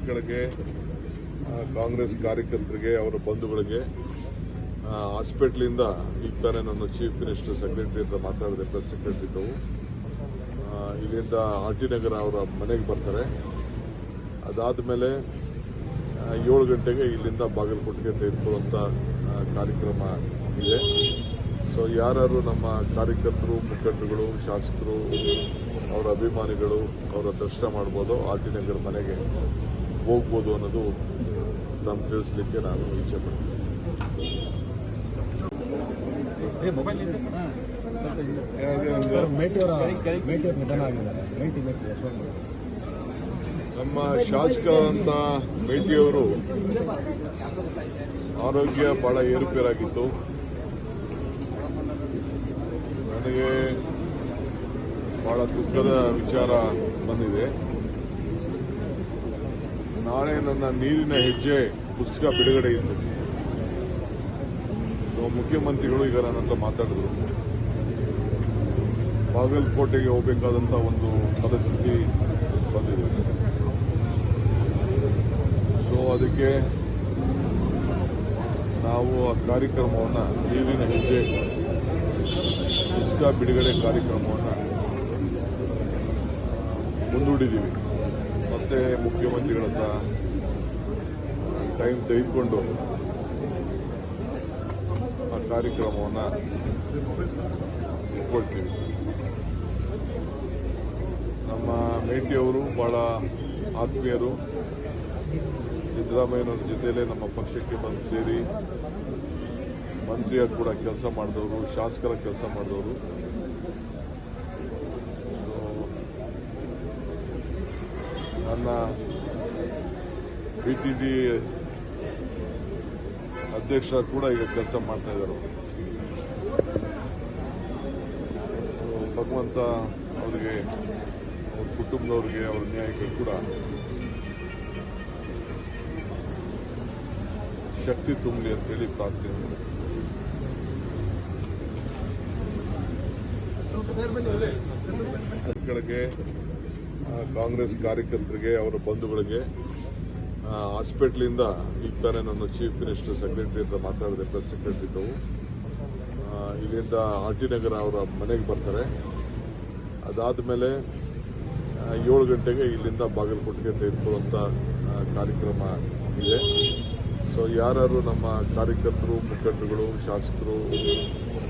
ಗಳಿಗೆ ಕಾಂಗ್ರೆಸ್ ಕಾರ್ಯಕರ್ತರಿಗೆ ಅವರ ಬಂಧುಗಳಿಗೆ ಹಾಸ್ಪಿಟ್ಲಿಂದ ಈಗ ತಾನೇ ನನ್ನ ಚೀಫ್ ಮಿನಿಸ್ಟರ್ ಸೆಕ್ರೆಟರಿ ಹತ್ರ ಮಾತಾಡಿದೆ, ಪ್ರೆಸ್ ಸೆಕ್ರೆಟರಿ ಇದ್ದವು. ಇಲ್ಲಿಂದ ಆರ್.ಟಿ. ನಗರ ಅವರ ಮನೆಗೆ ಬರ್ತಾರೆ. ಅದಾದ ಮೇಲೆ 7 ಗಂಟೆಗೆ ಇಲ್ಲಿಂದ ಬಾಗಲಕೋಟೆಗೆ ತೆಗೆದುಕೊಳ್ಳುವಂಥ ಕಾರ್ಯಕ್ರಮ ಇದೆ. ಸೊ ಯಾರು ನಮ್ಮ ಕಾರ್ಯಕರ್ತರು, ಮುಖಂಡರುಗಳು, ಶಾಸಕರು, ಅವರ ಅಭಿಮಾನಿಗಳು ಅವರ ದರ್ಶನ ಮಾಡ್ಬೋದು, ಆರ್.ಟಿ. ನಗರ ಮನೆಗೆ ಹೋಗ್ಬೋದು ಅನ್ನೋದು ನಮ್ಗೆ ತಿಳಿಸ್ಲಿಕ್ಕೆ ನಾನು ಇಚ್ಛೆ ಪಡ್ತೀನಿ. ನಮ್ಮ ಶಾಸಕರಾದಂಥ ಮೇಟಿಯವರು ಆರೋಗ್ಯ ಬಹಳ ಏರುಪೇರಾಗಿತ್ತು. ನನಗೆ ಬಹಳ ದುಃಖದ ವಿಚಾರ ಬಂದಿದೆ. ನಾಳೆ ನನ್ನ ನೀರಿನ ಹೆಜ್ಜೆ ಪುಸ್ತಕ ಬಿಡುಗಡೆ ಇತ್ತು. ಮುಖ್ಯಮಂತ್ರಿಗಳು ಈಗ ನನ್ನ ಹತ್ರ ಮಾತಾಡಿದ್ರು. ಬಾಗಲಕೋಟೆಗೆ ಹೋಗಬೇಕಾದಂಥ ಒಂದು ಪರಿಸ್ಥಿತಿ ಬಂದಿದೆ. ಸೊ ಅದಕ್ಕೆ ನಾವು ಆ ಕಾರ್ಯಕ್ರಮವನ್ನು, ನೀರಿನ ಹೆಜ್ಜೆ ಪುಸ್ತಕ ಬಿಡುಗಡೆ ಕಾರ್ಯಕ್ರಮವನ್ನು ಮುಂದೂಡಿದ್ದೀವಿ. ಮತ್ತೆ ಮುಖ್ಯಮಂತ್ರಿಗಳ ಹತ್ರ ಟೈಮ್ ತೆಗೆದುಕೊಂಡು ಆ ಕಾರ್ಯಕ್ರಮವನ್ನು ಇಟ್ಕೊಳ್ತೀವಿ. ನಮ್ಮ ಮೇಟಿಯವರು ಬಹಳ ಆತ್ಮೀಯರು. ಸಿದ್ದರಾಮಯ್ಯನವ್ರ ಜೊತೆಯಲ್ಲೇ ನಮ್ಮ ಪಕ್ಷಕ್ಕೆ ಬಂದು ಸೇರಿ ಮಂತ್ರಿಯಾಗಿ ಕೂಡ ಕೆಲಸ ಮಾಡಿದವರು, ಶಾಸಕರ ಕೆಲಸ ಮಾಡಿದವರು. ಸೊ ನನ್ನ ಬಿಟಿಡಿ ಅಧ್ಯಕ್ಷ ಕೂಡ ಈಗ ಕೆಲಸ ಮಾಡ್ತಾ ಇದ್ದಾರೆ. ಭಗವಂತ ಅವರಿಗೆ, ಅವ್ರ ಕುಟುಂಬದವ್ರಿಗೆ, ಅವ್ರ ನ್ಯಾಯಕ್ಕೆ ಕೂಡ ಶಕ್ತಿ ತುಂಬಲಿ ಅಂತೇಳಿ ಪ್ರಾರ್ಥನೆ. ಗಳಿಗೆ ಕಾಂಗ್ರೆಸ್ ಕಾರ್ಯಕರ್ತರಿಗೆ ಅವರ ಬಂಧುಗಳಿಗೆ ಹಾಸ್ಪಿಟ್ಲಿಂದ ಈಗ ತಾನೇ ನನ್ನ ಚೀಫ್ ಮಿನಿಸ್ಟರ್ ಸೆಕ್ರೆಟರಿ ಹತ್ರ ಮಾತಾಡಿದೆ, ಪ್ರೆಸ್ ಸೆಕ್ರೆಟರಿ ಇದ್ದವು. ಇಲ್ಲಿಂದ ಆರ್.ಟಿ. ನಗರ ಅವರ ಮನೆಗೆ ಬರ್ತಾರೆ. ಅದಾದ ಮೇಲೆ 7 ಗಂಟೆಗೆ ಇಲ್ಲಿಂದ ಬಾಗಲಕೋಟೆಗೆ ತೆಗೆದುಕೊಳ್ಳುವಂಥ ಕಾರ್ಯಕ್ರಮ ಇದೆ. ಸೊ ಯಾರು ನಮ್ಮ ಕಾರ್ಯಕರ್ತರು, ಮುಖಂಡರುಗಳು, ಶಾಸಕರು,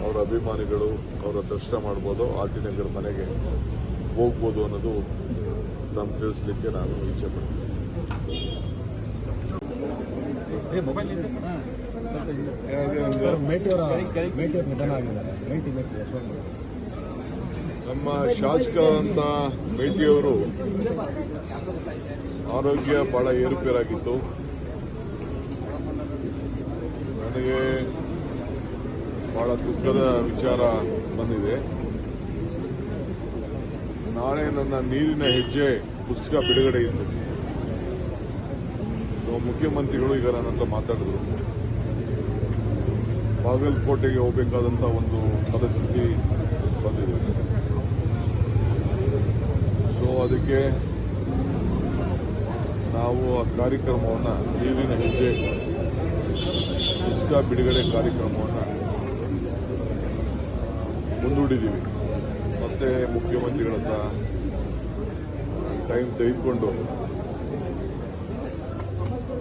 ಅವರ ಅಭಿಮಾನಿಗಳು ಅವರ ದರ್ಶನ ಮಾಡ್ಬೋದು, ಆರ್.ಟಿ. ನಗರ ಮನೆಗೆ ಹೋಗ್ಬೋದು ಅನ್ನೋದು ನಮ್ಗೆ ತಿಳಿಸ್ಲಿಕ್ಕೆ ನಾನು ಇಚ್ಛೆ ಪಡ್ತೀನಿ. ನಮ್ಮ ಶಾಸಕರಾದಂಥ ಮೇಟಿಯವರು ಆರೋಗ್ಯ ಬಹಳ ಏರುಪೇರಾಗಿತ್ತು. ನನಗೆ ಬಹಳ ದುಃಖದ ವಿಚಾರ ಬಂದಿದೆ. ನಾಳೆ ನನ್ನ ನೀರಿನ ಹೆಜ್ಜೆ ಪುಸ್ತಕ ಬಿಡುಗಡೆ ಇತ್ತು. ಮುಖ್ಯಮಂತ್ರಿಗಳು ಈಗ ನನ್ನ ಹತ್ರ ಮಾತಾಡಿದ್ರು. ಬಾಗಲಕೋಟೆಗೆ ಹೋಗಬೇಕಾದಂಥ ಒಂದು ಪರಿಸ್ಥಿತಿ ಬಂದಿದೆ. ಸೊ ಅದಕ್ಕೆ ನಾವು ಆ ಕಾರ್ಯಕ್ರಮವನ್ನು, ನೀರಿನ ಹೆಜ್ಜೆ ಪುಸ್ತಕ ಬಿಡುಗಡೆ ಕಾರ್ಯಕ್ರಮವನ್ನು ಮುಂದೂಡಿದ್ದೀವಿ. ಮತ್ತೆ ಮುಖ್ಯಮಂತ್ರಿಗಳ ಹತ್ರ ಟೈಮ್ ತೆಗೆದುಕೊಂಡು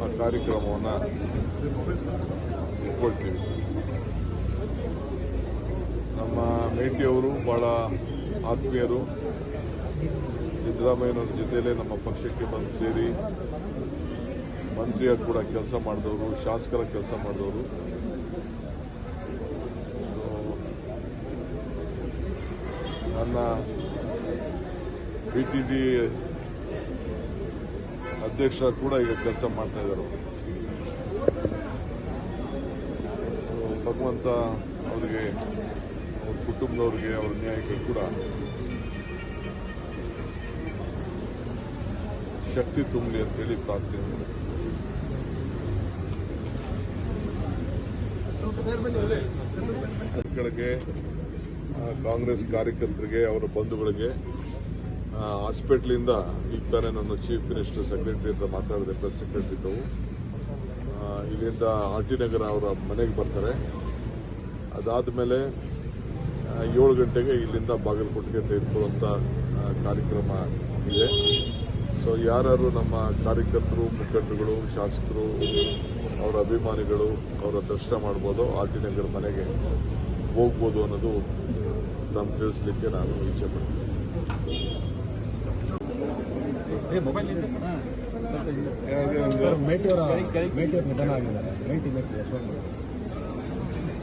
ಆ ಕಾರ್ಯಕ್ರಮವನ್ನು ಇಟ್ಕೊಳ್ತೀವಿ. ನಮ್ಮ ಮೇಟಿಯವರು ಬಹಳ ಆತ್ಮೀಯರು. ಸಿದ್ದರಾಮಯ್ಯನವ್ರ ಜೊತೆಯಲ್ಲೇ ನಮ್ಮ ಪಕ್ಷಕ್ಕೆ ಬಂದು ಸೇರಿ ಮಂತ್ರಿಯಾಗಿ ಕೂಡ ಕೆಲಸ ಮಾಡಿದವರು, ಶಾಸಕರ ಕೆಲಸ ಮಾಡಿದವರು. ಸೊ ನನ್ನ ಬಿಟಿಡಿ ಅಧ್ಯಕ್ಷ ಕೂಡ ಈಗ ಕೆಲಸ ಮಾಡ್ತಾ ಇದ್ದಾರೆ. ಭಗವಂತ ಅವರಿಗೆ, ಅವ್ರ ಕುಟುಂಬದವ್ರಿಗೆ, ಅವ್ರ ನ್ಯಾಯಕ್ಕೆ ಕೂಡ ಶಕ್ತಿ ತುಂಬಲಿ ಅಂತೇಳಿ ಪ್ರಾರ್ಥನೆ. ಗಳಿಗೆ ಕಾಂಗ್ರೆಸ್ ಕಾರ್ಯಕರ್ತರಿಗೆ ಅವರ ಬಂಧುಗಳಿಗೆ ಹಾಸ್ಪಿಟ್ಲಿಂದ ಈಗ ತಾನೇ ನನ್ನ ಚೀಫ್ ಮಿನಿಸ್ಟರ್ ಸೆಕ್ರೆಟರಿ ಹತ್ರ ಮಾತಾಡಿದೆ, ಪ್ರೆಸ್ ಸೆಕ್ರೆಟರಿ ಇದ್ದವು. ಇಲ್ಲಿಂದ ಆರ್ ಟಿ ನಗರ ಅವರ ಮನೆಗೆ ಬರ್ತಾರೆ. ಅದಾದಮೇಲೆ 7 ಗಂಟೆಗೆ ಇಲ್ಲಿಂದ ಬಾಗಲಕೋಟೆಗೆ ತೆಗೆದುಕೊಳ್ಳುವಂಥ ಕಾರ್ಯಕ್ರಮ ಇದೆ. ಸೊ ಯಾರು ನಮ್ಮ ಕಾರ್ಯಕರ್ತರು, ಮುಖಂಡರುಗಳು, ಶಾಸಕರು, ಅವರ ಅಭಿಮಾನಿಗಳು ಅವರ ದರ್ಶನ ಮಾಡ್ಬೋದು, ಆರ್ ಟಿ ನಗರ ಮನೆಗೆ ಹೋಗ್ಬೋದು ಅನ್ನೋದು ನಮ್ಗೆ ತಿಳಿಸ್ಲಿಕ್ಕೆ ನಾನು ಇಚ್ಛೆ ಪಡ್ತೀನಿ.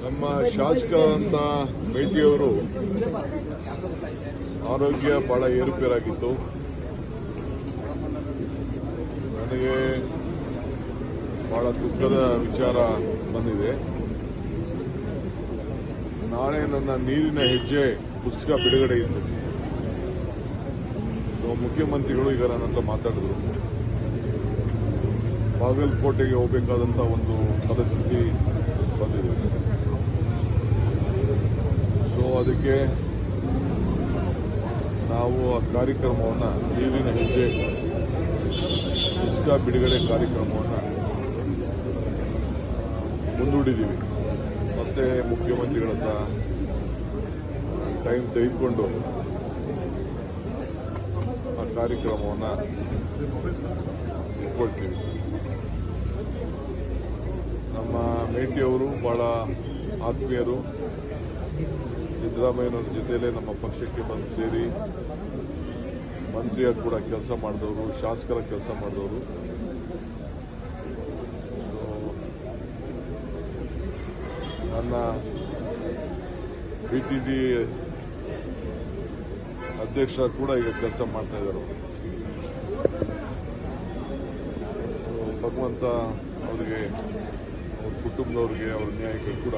ನಮ್ಮ ಶಾಸಕರಾದಂಥ ಮೇಟಿಯವರು ಆರೋಗ್ಯ ಬಹಳ ಏರುಪೇರಾಗಿತ್ತು. ನನಗೆ ಬಹಳ ದುಃಖದ ವಿಚಾರ ಬಂದಿದೆ. ನಾಳೆ ನನ್ನ ನೀರಿನ ಹೆಜ್ಜೆ ಪುಸ್ತಕ ಬಿಡುಗಡೆ ಇತ್ತು. ಮುಖ್ಯಮಂತ್ರಿಗಳು ಈಗ ನನ್ನ ಹತ್ರ ಮಾತಾಡಿದ್ರು. ಬಾಗಲಕೋಟೆಗೆ ಹೋಗಬೇಕಾದಂಥ ಒಂದು ಪರಿಸ್ಥಿತಿ ಬಂದಿದೆ. ಸೊ ಅದಕ್ಕೆ ನಾವು ಆ ಕಾರ್ಯಕ್ರಮವನ್ನು, ನೀರಿನ ಹೆಜ್ಜೆ ಪುಸ್ತಕ ಬಿಡುಗಡೆ ಕಾರ್ಯಕ್ರಮವನ್ನು ಮುಂದೂಡಿದ್ದೀವಿ. ಮತ್ತೆ ಮುಖ್ಯಮಂತ್ರಿಗಳ ಹತ್ರ ಟೈಮ್ ತೆಗೆದುಕೊಂಡು ಆ ಕಾರ್ಯಕ್ರಮವನ್ನು ಇಟ್ಕೊಳ್ತೀವಿ. ನಮ್ಮ ಮೇಟಿಯವರು ಬಹಳ ಆತ್ಮೀಯರು. ಸಿದ್ದರಾಮಯ್ಯನವ್ರ ಜೊತೆಯಲ್ಲೇ ನಮ್ಮ ಪಕ್ಷಕ್ಕೆ ಬಂದು ಸೇರಿ ಮಂತ್ರಿಯಾಗಿ ಕೂಡ ಕೆಲಸ ಮಾಡಿದವರು, ಶಾಸಕರ ಕೆಲಸ ಮಾಡಿದವರು. ಸೊ ನನ್ನ BTD ಅಧ್ಯಕ್ಷ ಕೂಡ ಈಗ ಕೆಲಸ ಮಾಡ್ತಾ ಇದ್ದಾರೆ. ಭಗವಂತ ಅವರಿಗೆ, ಅವ್ರ ಕುಟುಂಬದವ್ರಿಗೆ, ಅವ್ರ ನ್ಯಾಯಕ್ಕೆ ಕೂಡ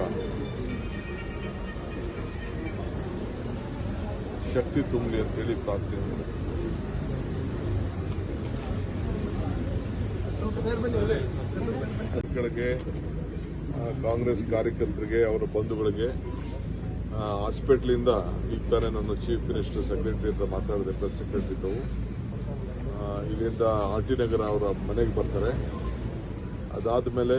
ಶಕ್ತಿ ತುಂಬಲಿ ಅಂತೇಳಿ ಪ್ರಾರ್ಥನೆ. ಕಾಂಗ್ರೆಸ್ ಕಾರ್ಯಕರ್ತರಿಗೆ, ಅವರ ಬಂಧುಗಳಿಗೆ ಹಾಸ್ಪಿಟ್ಲಿಂದ ಈಗ ತಾನೇ ನನ್ನ ಚೀಫ್ ಮಿನಿಸ್ಟರ್ ಸೆಕ್ರೆಟರಿ ಹತ್ರ ಮಾತಾಡಿದೆ, ಪ್ರೆಸ್ ಸೆಕ್ರೆಟರಿ ಇದ್ದವು. ಇಲ್ಲಿಂದ ಆರ್ ಟಿ ನಗರ ಅವರ ಮನೆಗೆ ಬರ್ತಾರೆ. ಅದಾದಮೇಲೆ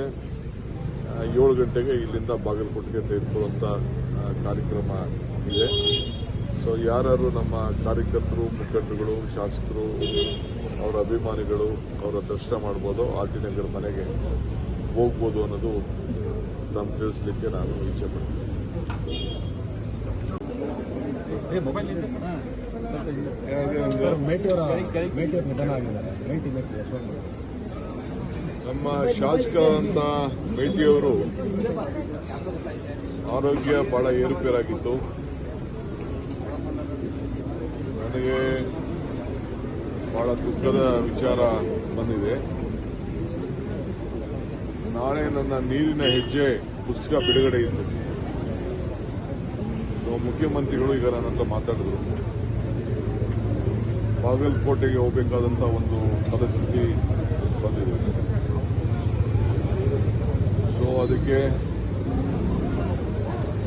7 ಗಂಟೆಗೆ ಇಲ್ಲಿಂದ ಬಾಗಲಕೋಟೆಗೆ ತೆಗೆದುಕೊಳ್ಳುವಂಥ ಕಾರ್ಯಕ್ರಮ ಇದೆ. ಸೊ ಯಾರು ನಮ್ಮ ಕಾರ್ಯಕರ್ತರು, ಮುಖಂಡರುಗಳು, ಶಾಸಕರು, ಅವರ ಅಭಿಮಾನಿಗಳು ಅವರ ದರ್ಶನ ಮಾಡ್ಬೋದು, ಆರ್ ಟಿ ನಗರ ಮನೆಗೆ ಹೋಗ್ಬೋದು ಅನ್ನೋದು ನಮ್ಗೆ ತಿಳಿಸ್ಲಿಕ್ಕೆ ನಾನು ಇಚ್ಛೆ ಪಡ್ತೀನಿ. ನಮ್ಮ ಶಾಸಕರಾದಂಥ ಮೇಟಿಯವರು ಆರೋಗ್ಯ ಬಹಳ ಏರುಪೇರಾಗಿತ್ತು. ನನಗೆ ಬಹಳ ದುಃಖದ ವಿಚಾರ ಬಂದಿದೆ. ನಾಳೆ ನನ್ನ ನೀರಿನ ಹೆಜ್ಜೆ ಪುಸ್ತಕ ಬಿಡುಗಡೆ ಇತ್ತು. ಮುಖ್ಯಮಂತ್ರಿಗಳು ಈಗ ನನ್ನ ಹತ್ರ ಮಾತಾಡಿದ್ರು. ಬಾಗಲಕೋಟೆಗೆ ಹೋಗಬೇಕಾದಂಥ ಒಂದು ಪರಿಸ್ಥಿತಿ ಬಂದಿದೆ. ಸೊ ಅದಕ್ಕೆ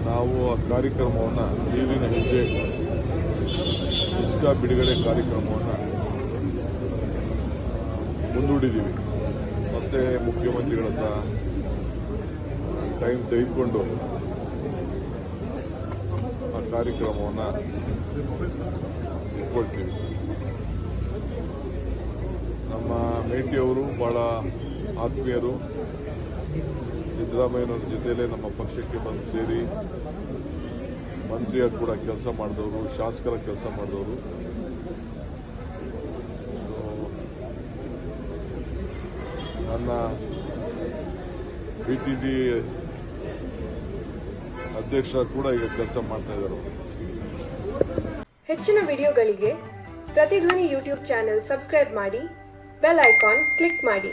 ನಾವು ಆ ಕಾರ್ಯಕ್ರಮವನ್ನು, ನೀರಿನ ಹೆಜ್ಜೆ ಪುಸ್ತಕ ಬಿಡುಗಡೆ ಕಾರ್ಯಕ್ರಮವನ್ನು ಮುಂದೂಡಿದ್ದೀವಿ. ಮತ್ತೆ ಮುಖ್ಯಮಂತ್ರಿಗಳ ಹತ್ರ ಟೈಮ್ ತೆಗೆದುಕೊಂಡು ಆ ಕಾರ್ಯಕ್ರಮವನ್ನು ಇಟ್ಕೊಳ್ತೀವಿ. ನಮ್ಮ ಮೇಟಿಯವರು ಬಹಳ ಆತ್ಮೀಯರು. ಸಿದ್ದರಾಮಯ್ಯನವ್ರ ಜೊತೆಯಲ್ಲೇ ನಮ್ಮ ಪಕ್ಷಕ್ಕೆ ಬಂದು ಸೇರಿ ಮಂತ್ರಿಯಾಗಿ ಕೂಡ ಕೆಲಸ ಮಾಡಿದವರು, ಶಾಸಕರ ಕೆಲಸ ಮಾಡಿದವರು. ಸೊ ನನ್ನ BTD ಅಧ್ಯಕ್ಷ ಕೂಡ ಈಗ ಕೆಲಸ ಮಾಡ್ತಾ ಇದ್ದಾರೆ. ಹೆಚ್ಚಿನ ವಿಡಿಯೋಗಳಿಗೆ ಪ್ರತಿಧ್ವನಿ ಯೂಟ್ಯೂಬ್ ಚಾನೆಲ್ ಸಬ್ಸ್ಕ್ರೈಬ್ ಮಾಡಿ, ಬೆಲ್ ಐಕಾನ್ ಕ್ಲಿಕ್ ಮಾಡಿ.